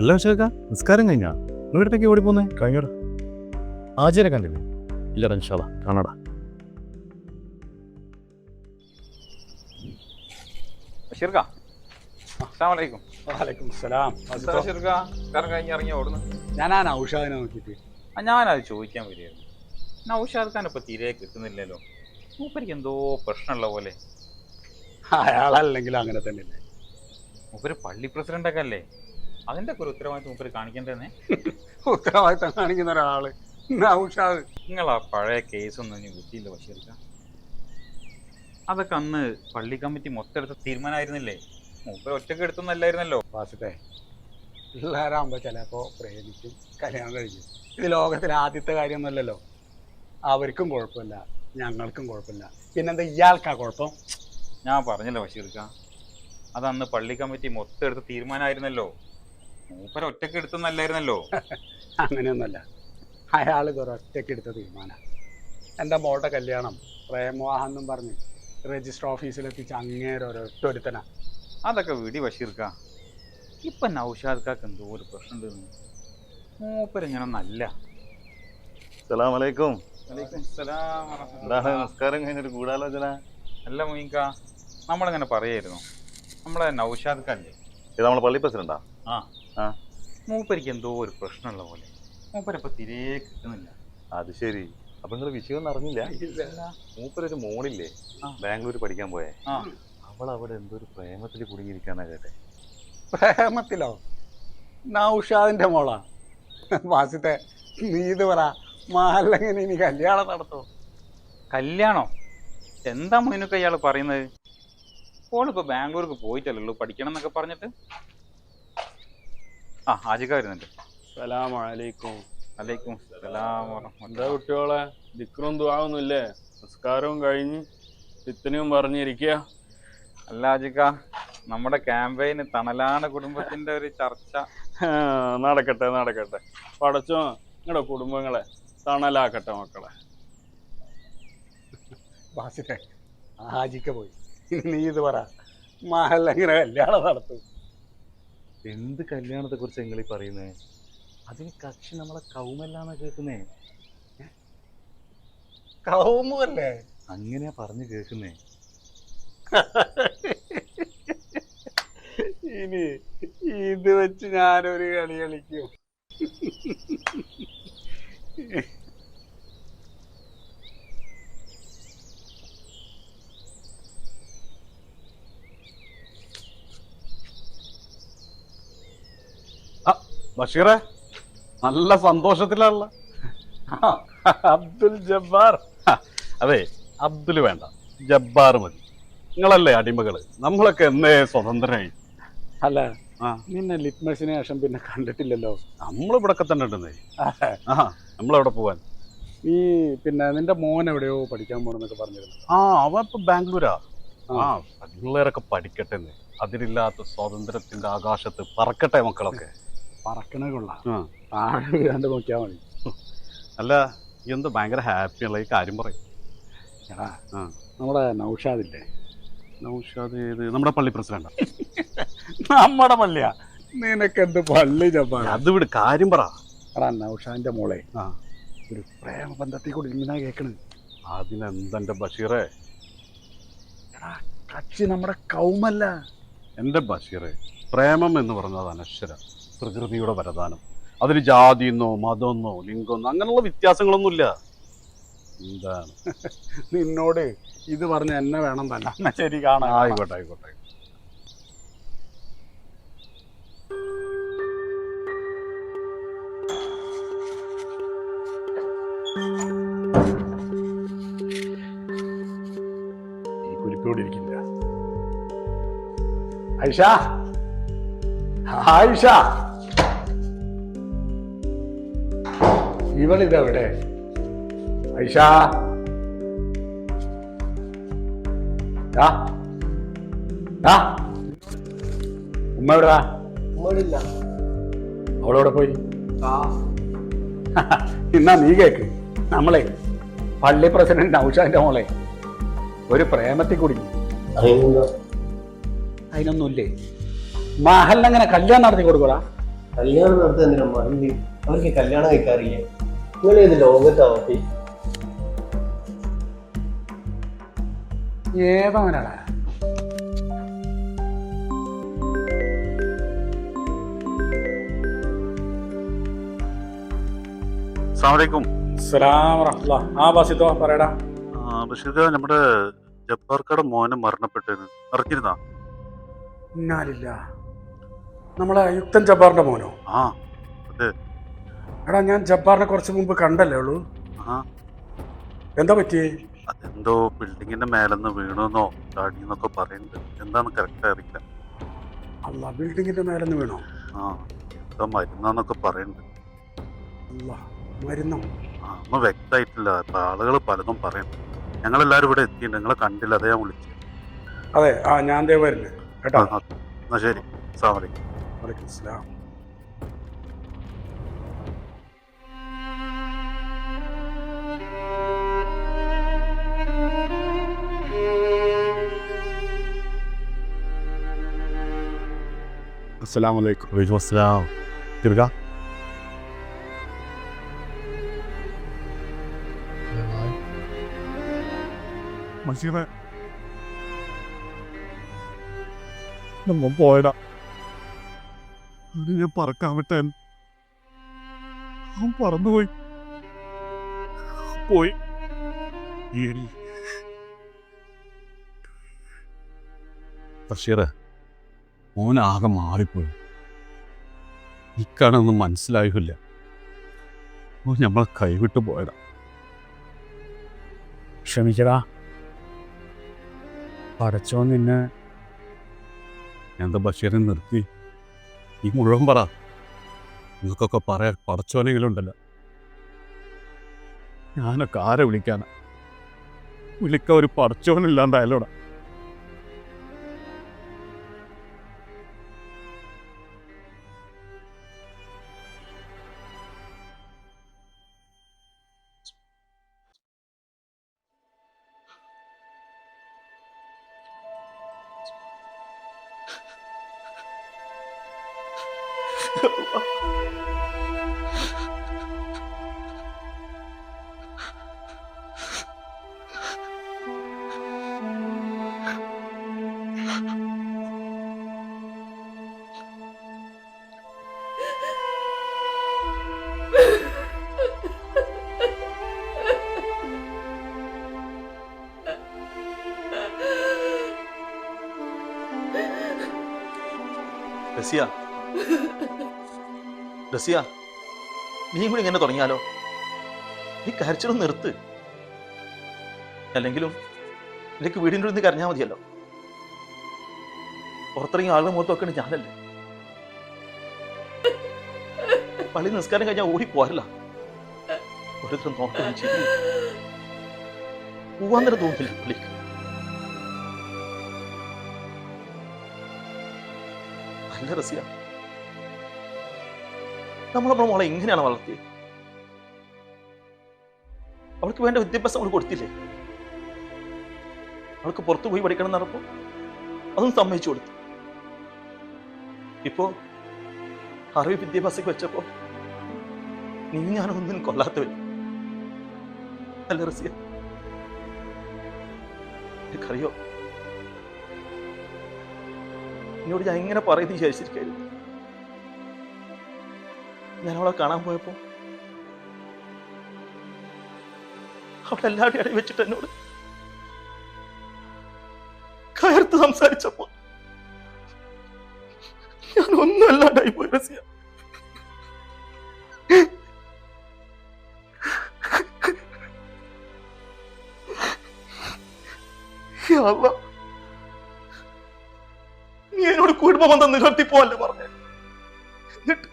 അല്ല പക്ഷേക്കാ നിസ്കാരം കഴിഞ്ഞാ വീട്ടിലേക്ക് ഓടി പോന്നേ കഴിഞ്ഞോടാ ആചാര്യ കണ്ടില്ലേ ഇല്ലടാ ഇൻഷാല്ലാ കാണാടാ ഞാനാ നൗഷാദിനെ നോക്കിട്ട് ഞാനത് ചോദിക്കാൻ വരികയായിരുന്നു. നൗഷാദ് ഖാൻ ഇപ്പൊ തീരെ കിട്ടുന്നില്ലല്ലോ. മൂപ്പരിക്ക് എന്തോ പ്രശ്നമുള്ള പോലെ. അയാളല്ലെങ്കിലും അങ്ങനെ തന്നെയല്ലേ. മൂപ്പര് പള്ളി പ്രസിഡന്റ് ഒക്കെ അല്ലേ, അതിന്റെ ഒക്കെ ഒരു ഉത്തരവാദിത്വം മൂപ്പര് കാണിക്കേണ്ടതന്നെ. ഉത്തരവാദിത്തം കാണിക്കുന്ന ഒരാള് നൗഷാദ്. നിങ്ങളാ പഴയ കേസൊന്നും ഇനി വിട്ടില്ല ബഷീർക്ക. അതൊക്കെ അന്ന് പള്ളി കമ്മിറ്റി മൊത്തം എടുത്ത തീരുമാനമായിരുന്നില്ലേ, മൂപ്പര് ഒറ്റക്ക് എടുത്തൊന്നല്ലായിരുന്നല്ലോ. വാസത്തെ പിള്ളേരാകുമ്പോ ചിലപ്പോ പ്രേമിക്കും, കല്യാണം കഴിക്കും. ഇത് ലോകത്തിലെ ആദ്യത്തെ കാര്യമൊന്നുമല്ലല്ലോ. അവർക്കും കുഴപ്പമില്ല, ഞങ്ങൾക്കും കുഴപ്പമില്ല. പിന്നെന്താ ഇയാൾക്കാ കുഴപ്പം? ഞാൻ പറഞ്ഞല്ലോ ബഷീർക്ക, അതന്ന് പള്ളി കമ്മിറ്റി മൊത്തം എടുത്ത തീരുമാനമായിരുന്നല്ലോ, മൂപ്പര് ഒറ്റക്ക് എടുത്തൊന്നല്ലായിരുന്നല്ലോ. അങ്ങനെയൊന്നുമല്ല, അയാൾ ഒറ്റയ്ക്ക് എടുത്ത തീരുമാനം. എൻ്റെ മോളുടെ കല്യാണം പ്രേമവാഹം എന്നും പറഞ്ഞ് രജിസ്റ്റർ ഓഫീസിലെത്തിച്ച് അങ്ങേരെ ഒരൊറ്റ ഒരുത്തനാ. അതൊക്കെ വിടി ബഷീർക്ക. ഇപ്പൊ നൗഷാദ് ഖാക്ക് എന്തോ ഒരു പ്രശ്നം ഉണ്ട്. മൂപ്പരിങ്ങനെ നല്ല അസ്സലാമലൈക്കും. എന്താണ് നിസ്കാരം കഴിഞ്ഞൊരു ഗൂഢാലോചന? അല്ല മൊയ്ക്ക, നമ്മളിങ്ങനെ പറയായിരുന്നു, നമ്മളെ നൗഷാദ് ഖാല്ലേ, ഇത് നമ്മളെ പള്ളി പ്രസിഡന്റാ? ആ, മൂപ്പരിക്ക് എന്തോ ഒരു പ്രശ്നമുള്ള പോലെ. മൂപ്പരിപ്പൊ തിരേ കിട്ടുന്നില്ല. അത് ശരി. അപ്പൊ നിങ്ങള് വിഷയം ഒന്നും അറിഞ്ഞില്ല? മൂപ്പരൊരു മോളില്ലേ ബാംഗ്ലൂർ പഠിക്കാൻ പോയേ, അവളവിടെ എന്തോ ഒരു പ്രേമത്തിൽ കുടുങ്ങിയിരിക്കാന്നാ കേട്ടെ. പ്രേമത്തിലോ? നൗഷാദിന്റെ മോളാ? വാസിത്തെ നീ ഇത് പറ, മാല്ലെങ്കിൽ ഇനി കല്യാണം നടത്തോ? കല്യാണോ? എന്താ മൊയ്നുക്ക ഇയാള് പറയുന്നത്? ഓളിപ്പോ ബാംഗ്ലൂർക്ക് പോയിട്ടല്ലോ പഠിക്കണം എന്നൊക്കെ പറഞ്ഞിട്ട്. ആ ആജിക വരുന്നുണ്ട്. സലാമലൈക്കും. വലൈക്കും സലാം. എന്താ കുട്ടികളെ ദിക്റും ദുആഒന്നുമില്ലേ? നിസ്കാരവും കഴിഞ്ഞ് ഇത്തനെയും പറഞ്ഞിരിക്കുക. അല്ല ആജിക, നമ്മുടെ ക്യാമ്പയിന് തണലാണ് കുടുംബത്തിന്റെ ഒരു ചർച്ച. നടക്കട്ടെ നടക്കട്ടെ. പടച്ചോ നിങ്ങളുടെ കുടുംബങ്ങളെ തണലാക്കട്ടെ മക്കളെ. വാസിത്തെ ആജിക്ക പോയി, നീ ഇത് പറ, മാഹല്ലെങ്ങനെ കല്യാണം നടത്തും? എന്ത് കല്യാണത്തെ കുറിച്ച് നിങ്ങൾ ഈ പറയുന്നേ? അതിന് കക്ഷി നമ്മളെ കൗമല്ലാന്നാ കേൾക്കുന്നേ. കൗമല്ലേ? അങ്ങനെയാ പറഞ്ഞു കേൾക്കുന്നേ. ഇനി ഇത് വെച്ച് ഞാനൊരു കളി കളിക്കും. ബഷീറെ നല്ല സന്തോഷത്തിലാണല്ലോ. അബ്ദുൽ ജബ്ബാർ. അതെ, അബ്ദുൽ വേണ്ട, ജബ്ബാർ മതി. നിങ്ങളല്ലേ അടിമകള്, നമ്മളൊക്കെ എന്നേ സ്വതന്ത്രനായി. അല്ല, നിന്നെ ലിറ്റ്മസിന് ശേഷം പിന്നെ കണ്ടിട്ടില്ലല്ലോ. നമ്മളിവിടൊക്കെ തന്നെ ഉണ്ടെന്നേ. നമ്മളെവിടെ പോവാൻ? നീ പിന്നെ നിന്റെ മോൻ എവിടെയോ പഠിക്കാൻ പോണെന്നൊക്കെ പറഞ്ഞിരുന്നു. അവൻ ഇപ്പൊ ബാംഗ്ലൂരാ. പിള്ളേരൊക്കെ പഠിക്കട്ടെ, അതിരില്ലാത്ത സ്വാതന്ത്ര്യത്തിന്റെ ആകാശത്ത് പറക്കട്ടെ മക്കളൊക്കെ. പറക്കണ കൊള്ളാം, താഴെ വീഴാണ്ട് നോക്കിയാൽ മതി. അല്ല, എന്ത് ഭയങ്കര ഹാപ്പിയുള്ള ഈ കാര്യം പറയും. എടാ, നമ്മുടെ നൗഷാദില്ലേ? നൗഷാദ് ഏത്? നമ്മുടെ പള്ളി പ്രസിഡന്റാ? നമ്മുടെ പള്ളിയാ? നിനക്കെന്ത് പള്ളി ജബ്ബാർ? അത് വിട്, കാര്യം പറ. എടാ, നൗഷാദിന്റെ മോളെ ഒരു പ്രേമബന്ധത്തിൽ കൂടി ഇങ്ങനെ കേക്കണ്. അതിനെന്തെന്റെ ബഷീറെ? എടാ, കക്ഷി നമ്മുടെ കൗമല്ല. എന്റെ ബഷീറെ, പ്രേമം എന്ന് പറഞ്ഞത് അനശ്വര പ്രകൃതിയുടെ വരദാനം. അതിന് ജാതിന്നോ മതമെന്നോ ലിംഗമെന്നോ അങ്ങനെയുള്ള വ്യത്യാസങ്ങളൊന്നുമില്ല. എന്താണ് നിന്നോട് ഇത് പറഞ്ഞ എന്നെ വേണം തന്നെ. എന്നാ ശരി, കാണാം. ആയിക്കോട്ടെ ആയിക്കോട്ടെ. ഈ കുരിപ്പോടെ ഇരിക്കില്ല. ആയിഷ, ആയിഷ, ഇവളിതെവിടെ? ഐഷ, ഉമ്മ എവിടാ? അവളോടെ പോയി. എന്നാ നീ കേക്ക്, നമ്മളെ പള്ളി പ്രസിഡന്റ് നൗഷാദിന്റെ മോളെ ഒരു പ്രേമത്തിൽ കുടുങ്ങി. അതിനൊന്നുമില്ലേ? മഹലിനങ്ങനെ കല്യാണം നടത്തി കൊടുക്കടാ. കല്യാണം നടത്തുന്ന മള്ളി അവർക്ക് കല്യാണം കഴിക്കാറില്ലേ? നിങ്ങൾ ഏത് ലോകത്താവത്തി? ഏതവനാടാ? അസ്സലാമലൈക്കും. സലാം റഹ്മത്തുള്ളാ. ആ ബാസിത്തോ പറയടാ. ബഷീർ, നമ്മുടെ ജബ്ബാർക്കയുടെ മോനെ മരണപ്പെട്ടെന്ന് അറിഞ്ഞിരുന്നാ? ഇന്നാലില്ല. നമ്മളെ യുക്തൻ ജബ്ബാറിന്റെ മോനോ? ആ അതെ. എടാ, ഞാൻ ജബ്ബാറിനെ കുറച്ച് മുമ്പ് കണ്ടല്ലേ ഉള്ളൂ. ആ എന്താ പറ്റിയേ? അതെന്തോ ബിൽഡിങ്ങിന്റെ മേലെന്ന് വീണെന്നോ ചാടിയെന്നൊക്കെ പറയുന്നുണ്ട്. എന്താന്ന് കറക്റ്റ് അറിയില്ല. അല്ല, ബിൽഡിങ്ങിന്റെ മേലെന്ന് വീണോ? ആ എന്താ മരുന്നാന്നൊക്കെ പറയുന്നുണ്ട്. അല്ല, മരുന്നോ? ആ ഒന്നും വ്യക്തമായിട്ടില്ല. ഇപ്പൊ ആളുകൾ പലതും പറയുന്നു. ഞങ്ങളെല്ലാരും ഇവിടെ എത്തിയിട്ടുണ്ട്. നിങ്ങളെ കണ്ടില്ല, അതേ ഞാൻ വിളിച്ചു. അതെ, ആ ഞാൻ ദേ വരുന്നു കേട്ടോ. എന്നാ ശരി. അസ്സലാമലൈക്കും. വലൈക്കും സ്ലാം. അസ്സലാമലൈക്കും. വലൈക്കും അസ്സലാം. തിരുക മഷീറെ, നമ്മ പോയടാ. അത് ഞാൻ പറക്കാൻ വിട്ടൻ. അവൻ പറന്നുപോയി. പോയി. ബഷീറെ, മോനാകെ മാറിപ്പോയി. ഇക്കാണൊന്നും മനസ്സിലായില്ല. ഓ നമ്മളെ കൈവിട്ട് പോയതാ. ക്ഷമിക്കടാ. പടച്ചോ നിന്നെ. എന്താ ബഷീറിനെ നിർത്തി? ഈ മുഴുവൻ പറ. നിങ്ങൾക്കൊക്കെ പറയാൻ പടച്ചോനെങ്കിലും ഉണ്ടല്ലോ. ഞാനൊക്കെ ആരെ വിളിക്കാനാ? വിളിക്കാൻ ഒരു പടച്ചോനില്ലാണ്ടായാലോടാ. റസിയ, റസിയ, നീ കൂടി ഇങ്ങനെ തുടങ്ങിയാലോ? നീ കരച്ചിലൊന്നും നിർത്ത്. അല്ലെങ്കിലും നിനക്ക് വീടിൻ്റെ ഉള്ളിൽ കരഞ്ഞാൽ മതിയല്ലോ. പുറത്തിറങ്ങി ആളുടെ മുഖത്ത് വെക്കണേ ഞാനല്ലേ. പള്ളി നിസ്കാരം കഴിഞ്ഞാൽ ഓടി പോരല്ല. ഓരോരുത്തരും നോക്കണം ചെയ്തു പോവാൻ തന്നെ തോന്നില്ല പള്ളിക്ക്. അല്ല റസിയ, നമ്മളെ മോളെ എങ്ങനെയാണ് വളർത്തിയത്? അവൾക്ക് വേണ്ട വിദ്യാഭ്യാസം അവൾ കൊടുത്തില്ലേ? അവൾക്ക് പുറത്തു പോയി പഠിക്കണം എന്നപ്പോ അതും സമ്മതിച്ചു കൊടുത്തു. ഇപ്പോ അറിവ് വിദ്യാഭ്യാസക്ക് വെച്ചപ്പോ നീ ഞാനൊന്നും കൊല്ലാത്തവൻ അല്ല റസിയ. എനിക്കറിയോ, എന്നോട് ഞാൻ എങ്ങനെ പറയുന്നത് വിചാരിച്ചിരിക്കായിരുന്നു. ഞാൻ അവളെ കാണാൻ പോയപ്പോ അവളെല്ലാവരും ഇടയിൽ വെച്ചിട്ട് എന്നോട് കയർത്ത് സംസാരിച്ചപ്പോ ഞാൻ ഒന്നും അല്ലാണ്ടായി പോയി റസിയ. നീ എന്നോട് കുടുംബബന്ധം നിലനിർത്തിപ്പോവല്ലേ പറഞ്ഞേ? എന്നിട്ട്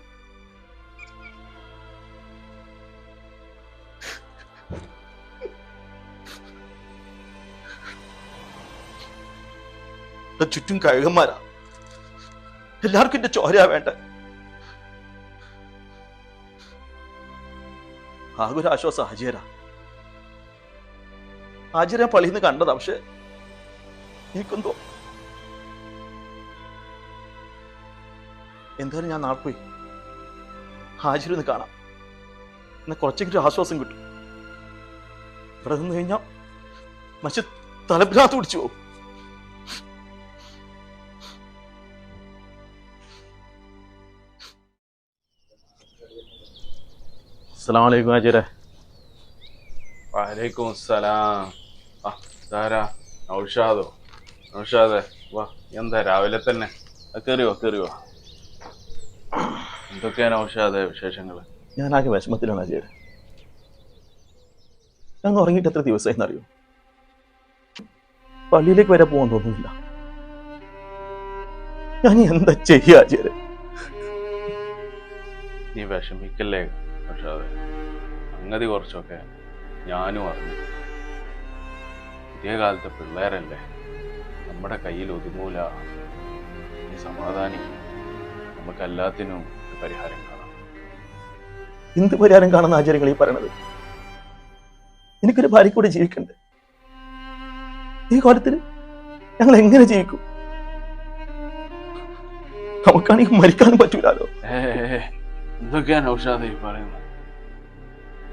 ചുറ്റും കഴുകന്മാരാ. എല്ലാവർക്കും എന്റെ ചോരയാ വേണ്ട. ആകെ ഒരു ആശ്വാസം ഹാജിയരാ. ഹാജിര പള്ളിയിൽ നിന്ന് കണ്ടതാ. പക്ഷെ എനിക്കെന്തോ എന്തായാലും ഞാൻ നാളെ പോയി ഹാജിരൊന്ന് കാണാം, എന്നാൽ കുറച്ചെങ്കിലും ആശ്വാസം കിട്ടും. ഇവിടെ നിന്ന് കഴിഞ്ഞാൽ മനുഷ്യ തലപ്പിനകത്ത് പിടിച്ചു പോകും. അസ്സലാമു അലൈക്കും ഹാജിരെ. വലൈക്കും അസ്സലാം. നൗഷാദോ? നൗഷാദേ വാ, എന്താ രാവിലെ തന്നെ? കയറിയോ കയറിയോ. എന്തൊക്കെയാ നൗഷാദേ വിശേഷങ്ങൾ? ഞാനാകെ വിഷമത്തിലാണ് ഹാജിരെ. ഞാൻ ഉറങ്ങിയിട്ട് എത്ര ദിവസമായി എന്നറിയോ? പള്ളിയിലേക്ക് വരെ പോകാൻ തോന്നുന്നില്ല. ഞാൻ എന്താ ചെയ്യാ ഹാജിരെ? നീ വിഷമിക്കല്ലേ നൗഷാദേ. സംഗതി കുറച്ചൊക്കെ ഞാനും അറിഞ്ഞു. പുതിയ കാലത്തെ പിള്ളേരല്ലേ, നമ്മുടെ കയ്യിൽ ഒതുങ്ങൂല. നീ സമാധാനിക്കും, നമുക്ക് എല്ലാത്തിനും ഒരു പരിഹാരം കാണാം. എന്ത് പരിഹാരം കാണുന്ന ആചാര്യങ്ങൾ ഈ പറയണത്? എനിക്കൊരു ഭാര്യ കൂടെ ജീവിക്കണ്ടേ? ഈ കാലത്തിൽ ഞങ്ങൾ എങ്ങനെ ജീവിക്കും? നമുക്കാണെങ്കിൽ മരിക്കാനും പറ്റൂലോ. എന്തൊക്കെയാ നൗഷാദേ ഈ പറയുന്നത്?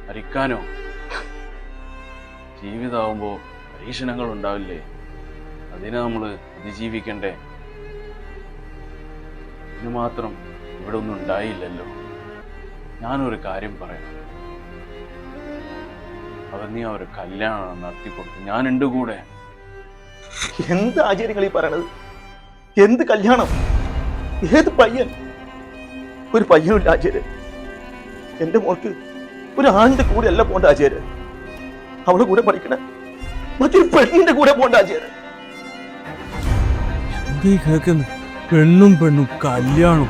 മരിക്കാനോ? ജീവിതമാകുമ്പോൾ പരീക്ഷണങ്ങൾ ഉണ്ടാവില്ലേ, അതിനെ നമ്മൾ അതിജീവിക്കണ്ടേ? ഇതിന് മാത്രം ഇവിടെ ഒന്നും ഉണ്ടായില്ലല്ലോ. ഞാനൊരു കാര്യം പറയാം, നീ ഒരു കല്യാണം നടത്തിക്കൊടുത്തു, ഞാനുണ്ട് കൂടെ. എന്ത് ആചാര്യങ്ങൾ ഈ പറയണത്? എന്ത് കല്യാണം? ഏത് പയ്യൻ? ഒരു പയ്യനില്ല ആചാര്യൻ. എന്റെ മോൾക്ക് ഒരു ആണിന്റെ കൂടെ അല്ല പോണ്ട ആചാര്യൻ, അവളെ കൂടെ പഠിക്കണ മറ്റൊരു പെണ്ണിന്റെ കൂടെ പോണ്ട ആചാര്യൻ. എന്തേ കേൾക്കുന്നു? പെണ്ണും കല്യാണം.